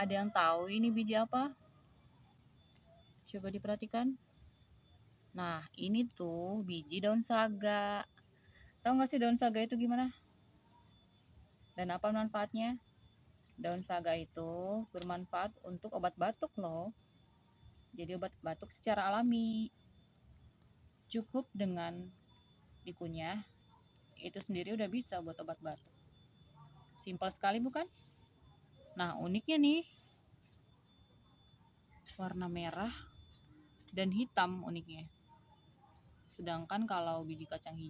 Ada yang tahu ini biji apa? Coba diperhatikan. Nah, ini tuh biji daun saga. Tahu nggak sih daun saga itu gimana? Dan apa manfaatnya? Daun saga itu bermanfaat untuk obat batuk loh. Jadi obat batuk secara alami. Cukup dengan dikunyah, itu sendiri udah bisa buat obat batuk. Simpel sekali bukan? Nah, uniknya nih, warna merah dan hitam uniknya. Sedangkan kalau biji kacang hijau